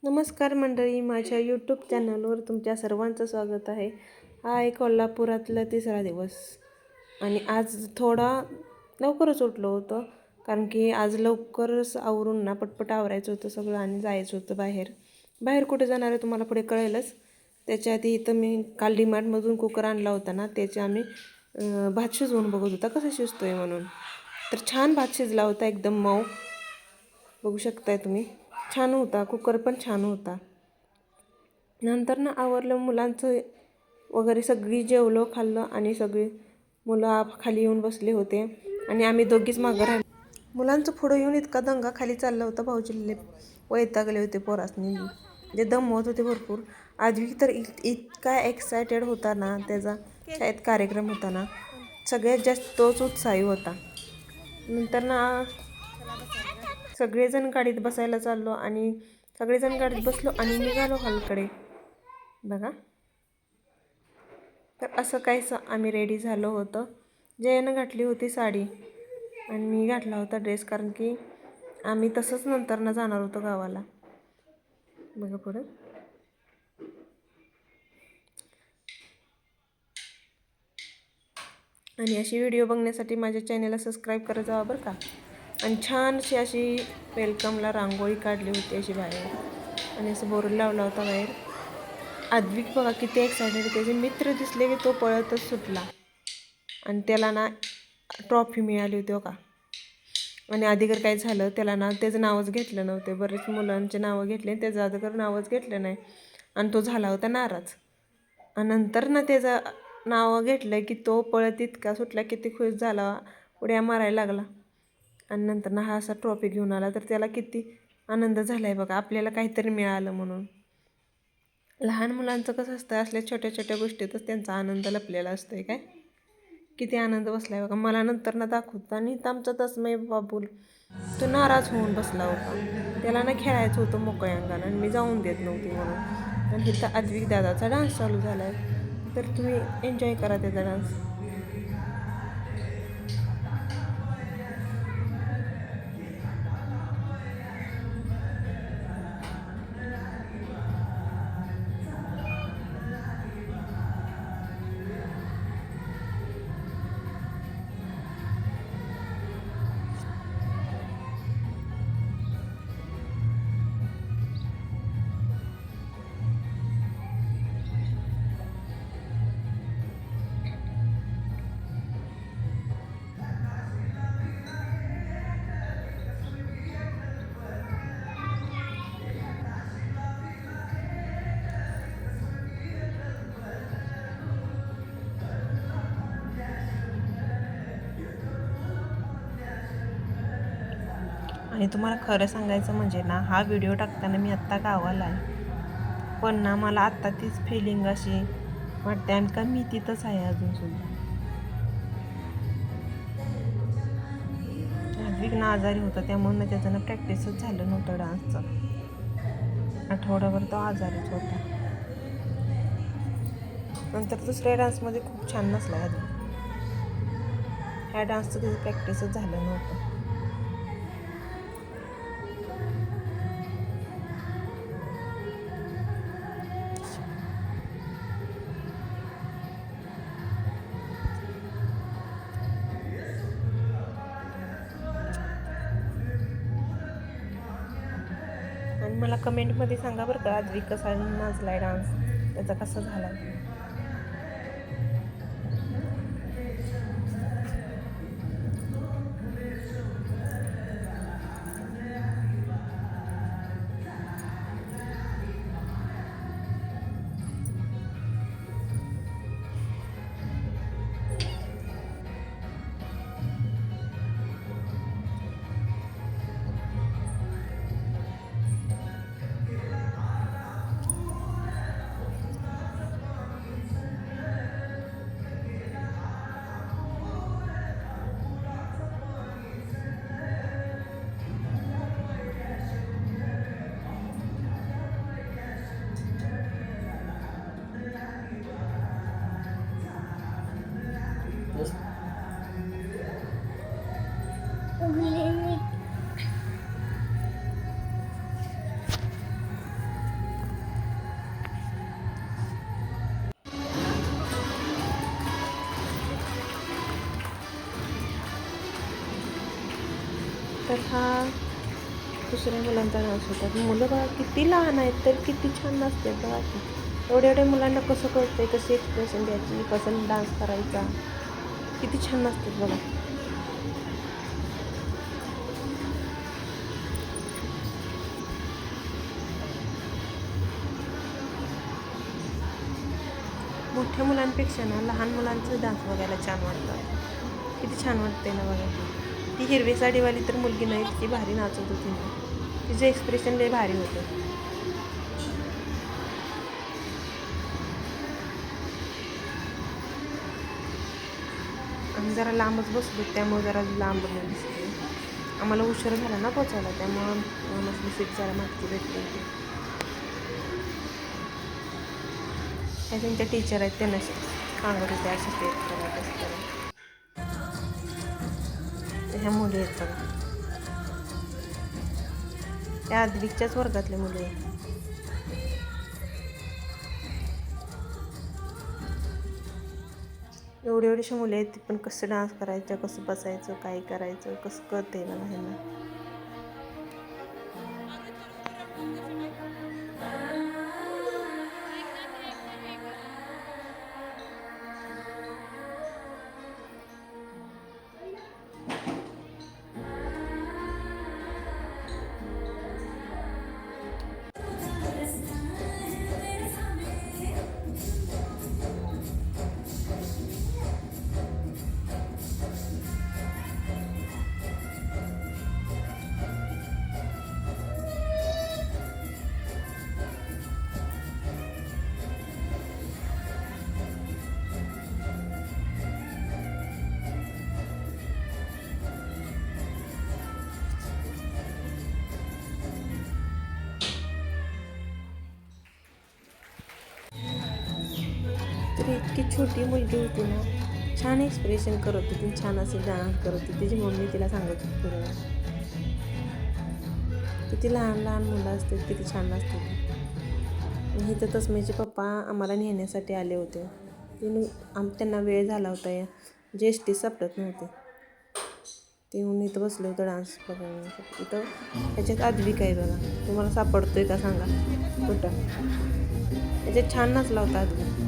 नमस्कार मंडळी, माझ्या यूट्यूब चॅनलवर तुमच्या सर्वांचं स्वागत आहे. हा आहे कोल्हापुरातला तिसरा दिवस आणि आज थोडा लवकरच उठलो होतो कारण की आज लवकरच आवरून ना पटपट आवरायचं होतं सगळं आणि जायचं होतं बाहेर कुठे जाणार आहे तुम्हाला पुढे कळेलच. त्याच्या आधी इथं मी काल डीमार्टमधून कुकर आणला होता ना, त्याचे आम्ही भात शिजवून बघत होता कसा शिजतोय म्हणून. तर छान भात शिजला होता, एकदम मऊ, बघू शकताय तुम्ही. छान होता, कुकर पण छान होता. नंतर ना आवरलं मुलांचं वगैरे, सगळी जेवलो खाल्लं आणि सगळी मुलं खाली येऊन बसले होते आणि आम्ही दोघीच मागं राहिलो. मुलांचं पुढं येऊन इतका दंगा खाली चालला होता, भाऊजीले वैतागले होते पोरासनी, म्हणजे दमवत होते भरपूर. आधी तर इतका एक्सायटेड होता ना, त्याचा शाळेत कार्यक्रम होता ना, सगळ्यात जास्त तोच उत्साही होता. नंतर ना सगळेजण गाडीत बसायला चाललो आणि सगळेजण गाडीत बसलो आणि निघालो खालकडे बघा. तर असं काहीच आम्ही रेडी झालो होतो. जयानं घातली होती साडी आणि मी घातला होता ड्रेस, कारण की आम्ही तसंच नंतर जाणार होतो गावाला. बघा पुढं. आणि अशी व्हिडिओ बघण्यासाठी माझ्या चॅनलला सबस्क्राईब करत जावा बरं का. आणि छानशी अशी वेलकमला रांगोळी काढली होती अशी बाहेर आणि असं बोर्ड लावला होता बाहेर. आद्विक बघा किती एक्सायटेड, त्याचे मित्र दिसले की तो पळतच सुटला आणि त्याला ना ट्रॉफी मिळाली होती बघा. आणि अधीकर काय झालं, त्याला ना त्याचं नावच घेतलं नव्हते. बरेच मुलांचे नावं घेतले, त्याचं अधीकर नावच घेतलं नाही आणि तो झाला होता नाराज. आणि नंतर ना त्याचं नाव घेतलं की तो पळत इतका सुटला, किती खुश झाला, उड्या मारायला लागला. आणि नंतर ना हा असा ट्रॉफी घेऊन आला, तर त्याला किती आनंद झाला आहे बघा, आपल्याला काहीतरी मिळालं म्हणून. लहान मुलांचं कसं असतं, असल्या छोट्या छोट्या गोष्टीतच त्यांचा आनंद लपलेला असतोय. काय किती आनंद बसला आहे बघा. मला नंतर ना दाखवता आणि आमचा तस्मय बाबूल तो नाराज होऊन बसला होता, त्याला ना खेळायचं होतं मोकळ्या अंगानं आणि मी जाऊन देत नव्हती म्हणून. आणि इथं आद्विक दादाचा डान्स चालू झाला आहे, तर तुम्ही एन्जॉय करा त्याचा डान्स. आणि तुम्हाला खरं सांगायचं म्हणजे ना, हा व्हिडिओ टाकताना मी आत्ता गावाला आहे, पण ना मला आत्ता तीच फिलिंग अशी वाटते आणि का मी तिथंच आहे अजूनसुद्धा. आद्विक ना आजारी होता, त्यामुळे ना त्याचं ना प्रॅक्टिसच झालं नव्हतं डान्सचं. आठवडाभर तो आजारीच होता. नंतर दुसऱ्या डान्समध्ये खूप छान नसला आधी. ह्या डान्सचं त्याचं प्रॅक्टिसच झालं नव्हतं. आणि मला कमेंटमध्ये सांगा बरं का, आद्विक कसा नाचला आहे डान्स, त्याचा कसा झाला आहे. तर हा दुसऱ्या मुलांचा डान्स होता. मुलं बघा किती लहान आहेत तर किती छान नाचतात बघा की. एवढ्या एवढ्या मुलांना कसं कळतंय, कशी एक्सप्रेशन द्यायची, कसं डान्स करायचा, किती छान नाचतात बघा. मोठ्या मुलांपेक्षा ना लहान मुलांचं डान्स बघायला छान वाटतं. किती छान वाटते ना बघा. ती हिरवी साडीवाली तर मुलगी नाही, ती भारी नाचत होती ना. तिचं एक्सप्रेशन लय भारी होतं. आम्ही जरा लांबच बसलो, त्यामुळे जरा लांब नाही दिसते. आम्हाला उशीर झाला ना पोचायला, त्यामुळं आम्हाला सीट जरा मागची भेटली होती. त्या त्यांच्या टीचर आहेत, त्यांना सांगत होते अशी स्टेप करा, तसं करा. ह्या मुली आहेत बघा, त्या आद्विकच्याच वर्गातल्या मुली आहेत. एवढी एवढीशी मुली आहेत, ती पण कसं डान्स करायचं, कसं बसायचं, काय करायचं, कसं कळतंय मला ह्यांना. तर इतकी छोटी मुलगी होती ना, छान एक्सप्रेशन करत होती, छान असे डान्स करत होती. तिची मम्मी तिला सांगत होती बघा, किती लहान लहान मुलं असतात, किती छान असतात. इथं तस्मेचे पप्पा आम्हाला नेण्यासाठी आले होते. त्यांना वेळ झाला होता, या JST सापडत नव्हते, ते म्हणून इथं बसलं होतं डान्स बघण्यासाठी. इथं ह्याच्यात आद्विक आहे बघा, तुम्हाला सापडतोय का सांगा कुठं. त्याच्यात छान नाचला होता आद्विक.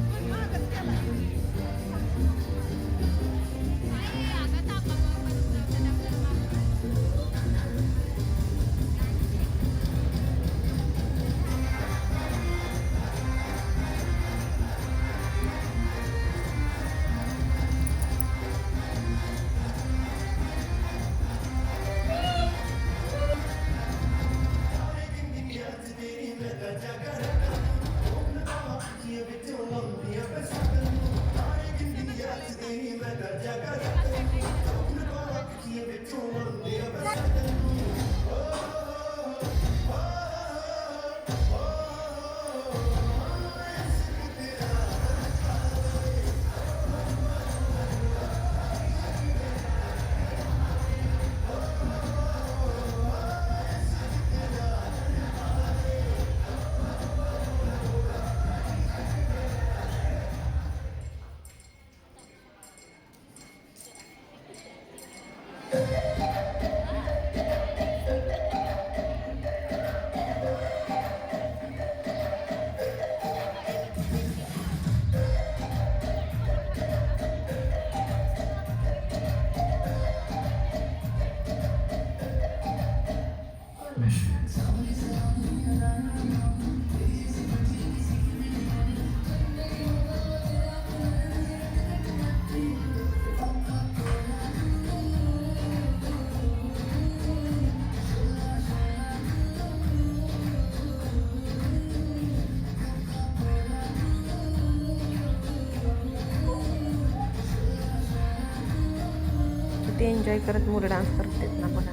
किती एन्जॉय करत मुलं डान्स करतात ना बघा.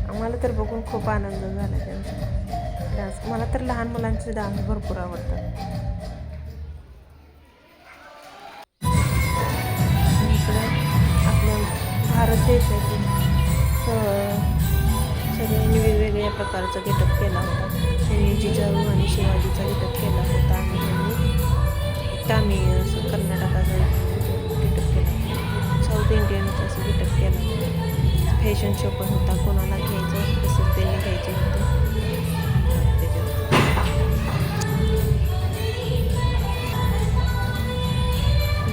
आम्हाला तर बघून खूप आनंद झाला त्यांचा डान्स. मला तर लहान मुलांचे डान्स भरपूर आवडतात. इकडं आपल्या भारत देशातील सगळ्यांनी वेगवेगळ्या प्रकारचा गेटअप केला होता. त्यांनी जिजाऊ आणि शिवाजीचा गेटअप केला होता आणि त्यांनी तामिळ कर्नाटकाचा गेटअप केला होता. साऊथ इंडियनच असं गेटअप केला. फॅशन शो पण होता, कोणाला घ्यायचं असेल त्यांनी घ्यायचे होते त्याच्यात.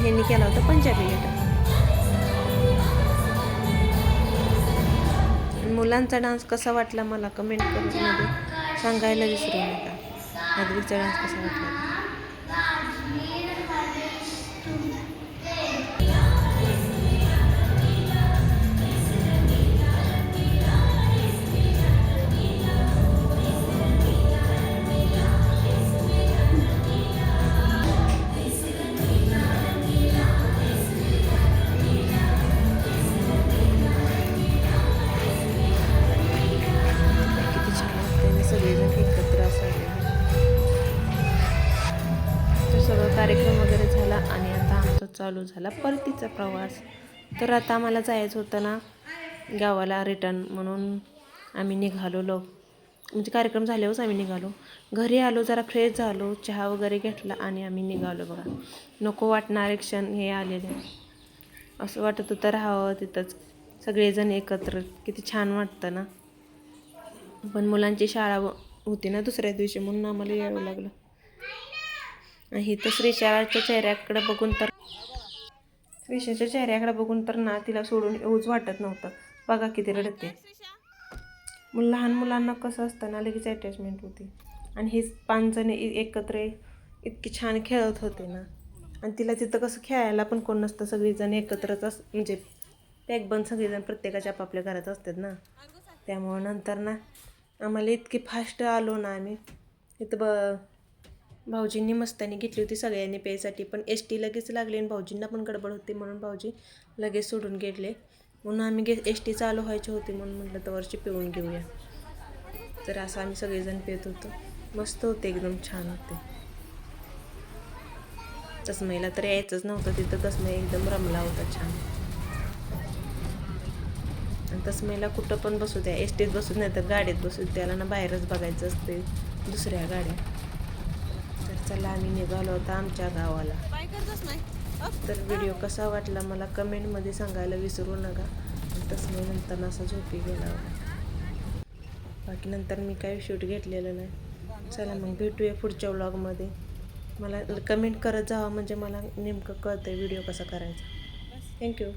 ह्यांनी केला होता पंजाबी गेटअप. मुलांचा डान्स कसा वाटला मला कमेंट करून सांगायला विसरू नका. अद्विकचा डान्स कसा वाटला. सगळेजण एकत्र असावे. तर सगळं कार्यक्रम वगैरे झाला आणि आता आमचा चालू झाला परतीचा प्रवास. तर आता आम्हाला जायचं होतं ना गावाला रिटर्न, म्हणून आम्ही निघालो. म्हणजे कार्यक्रम झाल्यावरच आम्ही निघालो. घरी आलो, जरा फ्रेश झालो, चहा वगैरे घेतला आणि आम्ही निघालो. बघा, नको वाटणारे क्षण हे आलेले. असं वाटत होतं राहावं तिथंच सगळेजण एकत्र, किती छान वाटतं ना. पण मुलांची शाळा होती ना दुसऱ्या दिवशी, म्हणून आम्हाला यावं लागलं. आणि तर श्रीशाच्या चेहऱ्याकडे बघून तर ना तिला सोडून येऊच वाटत नव्हतं. बघा किती रडते. लहान मुलांना कसं असतं ना, लगेच अटॅचमेंट होती. आणि हे 5 जण एकत्र इतकी छान खेळत होते ना. आणि तिला तिथं कसं खेळायला पण कोण नसतं, सगळीजण एकत्रच म्हणजे पॅकबंद सगळेजण प्रत्येकाच्या आपापल्या घरात असतात ना. त्यामुळं नंतर ना आम्हाला इतकी फास्ट आलो ना आम्ही इथं. भाऊजींनी मस्तानी घेतली होती सगळ्यांनी प्यायसाठी, पण टी लगेच लागली आणि भाऊजींना पण गडबड होती, म्हणून भाऊजी लगेच सोडून गेले. म्हणून आम्ही टी चालू व्हायची होती, म्हणून म्हटलं तर वर्षी पिऊन घेऊया. तर असं आम्ही सगळेजण पित होतो. मस्त होते, एकदम छान होते. तस्मईला तर यायचंच नव्हतं तिथं. तस्मई एकदम रमला होता छान. आणि तस्मईला कुठं पण बसू द्या, टीत बसू नाही तर गाडीत बसू, त्याला ना बाहेरच बघायचं असते दुसऱ्या गाड्या. तर चला आम्ही निघालो होता आमच्या गावाला. तर व्हिडिओ कसा वाटला मला कमेंटमध्ये सांगायला विसरू नका. तस्मई नंतर असा झोपी गेला होता. बाकी नंतर मी काही शूट घेतलेलं नाही. चला मग भेटूया पुढच्या व्लॉगमध्ये. मला कमेंट करत जावा, म्हणजे मला नेमकं कळतं व्हिडिओ कसा करायचा. थँक्यू.